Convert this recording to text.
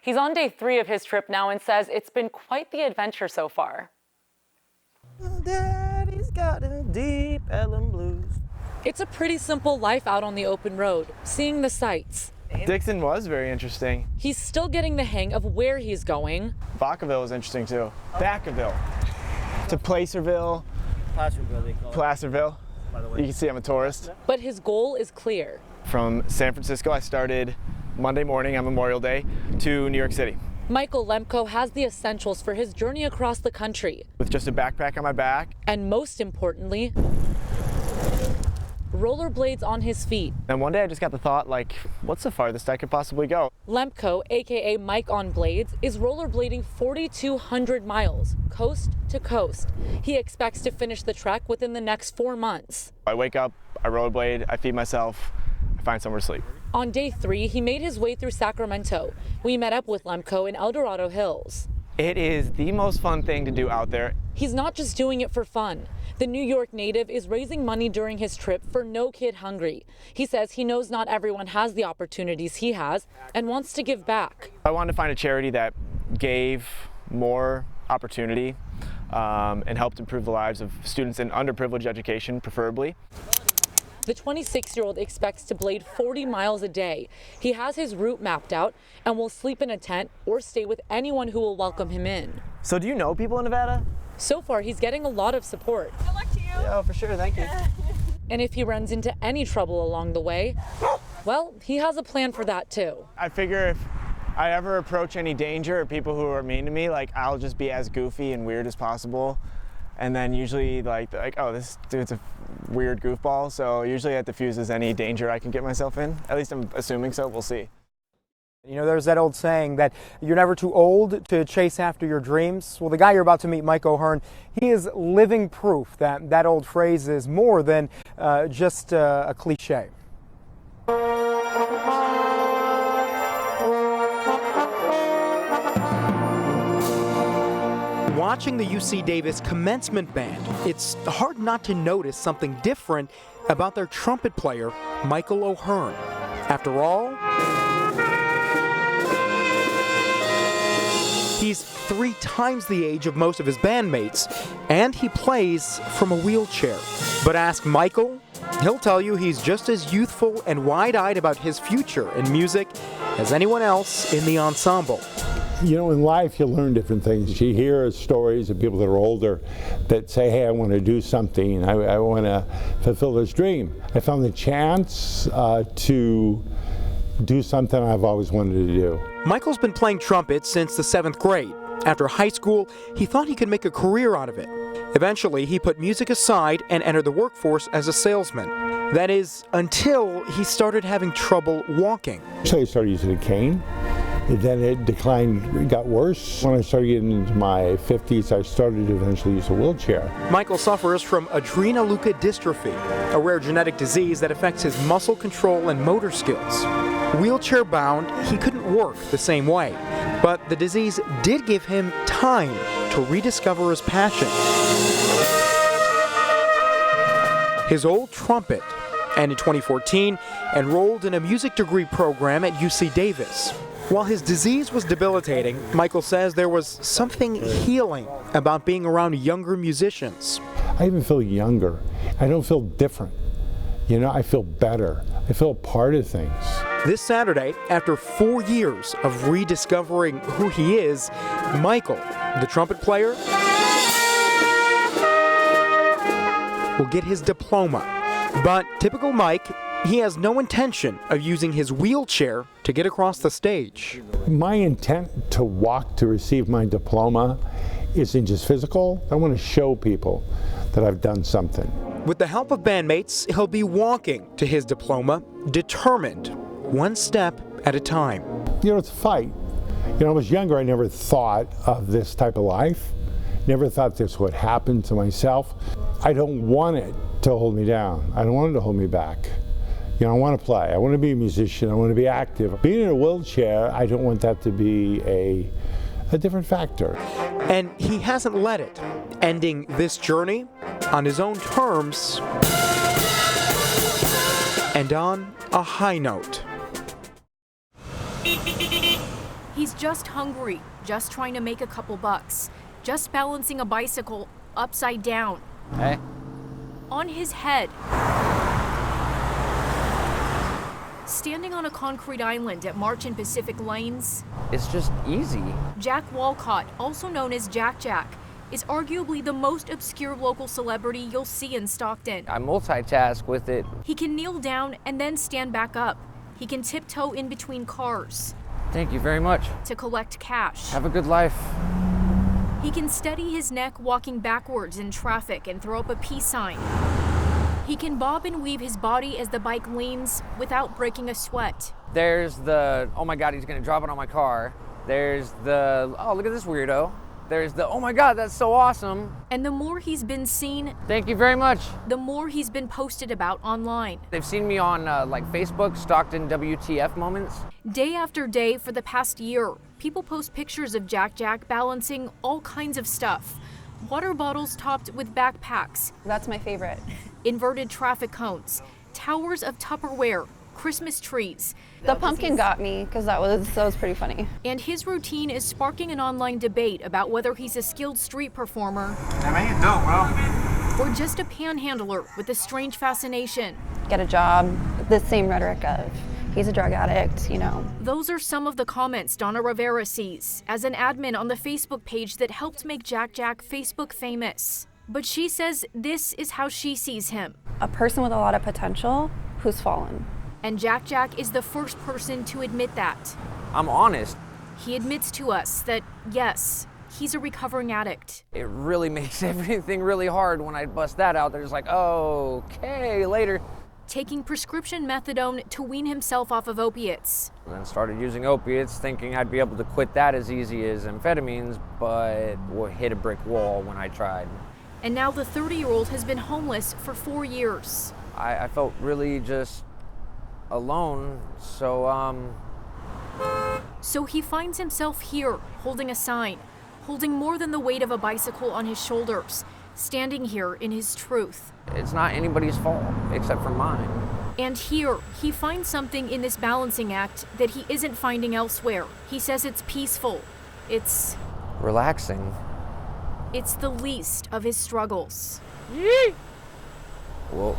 He's on day 3 of his trip now and says it's been quite the adventure so far. Daddy's got them deep Ellen blues. It's a pretty simple life out on the open road, seeing the sights. Dixon was very interesting. He's still getting the hang of where he's going. Vacaville was interesting too. Vacaville. To Placerville. Placerville, they call it. Placerville. By the way. You can see I'm a tourist. But his goal is clear. From San Francisco, I started Monday morning on Memorial Day to New York City. Michael Lemko has the essentials for his journey across the country. With just a backpack on my back. And most importantly, rollerblades on his feet. And one day I just got the thought, like, what's the farthest I could possibly go? Lemko, aka Mike on Blades, is rollerblading 4,200 miles, coast to coast. He expects to finish the trek within the next 4 months. I wake up, I rollerblade, I feed myself, I find somewhere to sleep. On day 3, he made his way through Sacramento. We met up with Lemko in El Dorado Hills. It is the most fun thing to do out there. He's not just doing it for fun. The New York native is raising money during his trip for No Kid Hungry. He says he knows not everyone has the opportunities he has and wants to give back. I wanted to find a charity that gave more opportunity and helped improve the lives of students in underprivileged education, preferably. The 26-year-old expects to blade 40 miles a day. He has his route mapped out and will sleep in a tent or stay with anyone who will welcome him in. So do you know people in Nevada? So far, he's getting a lot of support. Good luck to you. Yeah, for sure, thank you. And if he runs into any trouble along the way, well, he has a plan for that too. I figure if I ever approach any danger or people who are mean to me, like, I'll just be as goofy and weird as possible. And then usually like, oh, this dude's a weird goofball. So usually that diffuses any danger I can get myself in. At least I'm assuming so, we'll see. You know, there's that old saying that you're never too old to chase after your dreams. Well, the guy you're about to meet, Mike O'Hearn, he is living proof that that old phrase is more than just a cliche. Watching the UC Davis commencement band, it's hard not to notice something different about their trumpet player, Michael O'Hearn. After all, he's 3 times the age of most of his bandmates, and he plays from a wheelchair. But ask Michael, he'll tell you he's just as youthful and wide-eyed about his future in music as anyone else in the ensemble. You know, in life you learn different things. You hear stories of people that are older that say, hey, I want to do something, I want to fulfill this dream. I found the chance to do something I've always wanted to do. Michael's been playing trumpet since the 7th grade. After high school, he thought he could make a career out of it. Eventually, he put music aside and entered the workforce as a salesman. That is, until he started having trouble walking. So I started using a cane. Then it declined, it got worse. When I started getting into my 50s, I started to eventually use a wheelchair. Michael suffers from adrenoleukodystrophy, a rare genetic disease that affects his muscle control and motor skills. Wheelchair-bound, he couldn't work the same way, but the disease did give him time to rediscover his passion. His old trumpet, and in 2014, enrolled in a music degree program at UC Davis. While his disease was debilitating, Michael says there was something healing about being around younger musicians. I even feel younger. I don't feel different. You know, I feel better. I feel a part of things. This Saturday, after 4 years of rediscovering who he is, Michael, the trumpet player, will get his diploma. But typical Mike, he has no intention of using his wheelchair to get across the stage. My intent to walk to receive my diploma isn't just physical. I want to show people that I've done something. With the help of bandmates, he'll be walking to his diploma, determined, one step at a time. You know, it's a fight. You know, when I was younger, I never thought of this type of life. Never thought this would happen to myself. I don't want it to hold me down. I don't want it to hold me back. You know, I want to play. I want to be a musician. I want to be active. Being in a wheelchair, I don't want that to be a different factor. And he hasn't let it, ending this journey on his own terms and on a high note. He's just hungry, just trying to make a couple bucks, just balancing a bicycle upside down. Hey. On his head. Standing on a concrete island at March and Pacific Lanes, It's just easy. Jack Walcott, also known as Jack Jack, is arguably the most obscure local celebrity you'll see in Stockton. I multitask with it. He can kneel down and then stand back up. He can tiptoe in between cars Thank you very much. to collect cash. Have a good life. He can steady his neck walking backwards in traffic and throw up a peace sign. He can bob and weave his body as the bike leans without breaking a sweat. There's the, oh my God, he's gonna drop it on my car. There's the, oh, look at this weirdo. There's the, oh my God, that's so awesome. And the more he's been seen, Thank you very much. the more he's been posted about online. They've seen me on like Facebook, Stockton WTF moments. Day after day for the past year, people post pictures of Jack Jack balancing all kinds of stuff. Water bottles topped with backpacks, That's my favorite. inverted traffic cones, towers of Tupperware, Christmas trees. The pumpkin got me because that was pretty funny. And his routine is sparking an online debate about whether he's a skilled street performer or just a panhandler with a strange fascination. Get a job, the same rhetoric of he's a drug addict, you know. Those are some of the comments Donna Rivera sees as an admin on the Facebook page that helped make Jack Jack Facebook famous. But she says this is how she sees him. A person with a lot of potential who's fallen. And Jack Jack is the first person to admit that. I'm honest. He admits to us that, yes, he's a recovering addict. It really makes everything really hard when I bust that out. They're just like, oh, okay, later. Taking prescription methadone to wean himself off of opiates. And then started using opiates, thinking I'd be able to quit that as easy as amphetamines, but hit a brick wall when I tried. And now the 30-year-old has been homeless for 4 years. I felt really just alone, so So he finds himself here, holding a sign, holding more than the weight of a bicycle on his shoulders, standing here in his truth. it's not anybody's fault except for mine. And here, he finds something in this balancing act that he isn't finding elsewhere. He says it's peaceful. It's Relaxing. the least of his struggles. Well,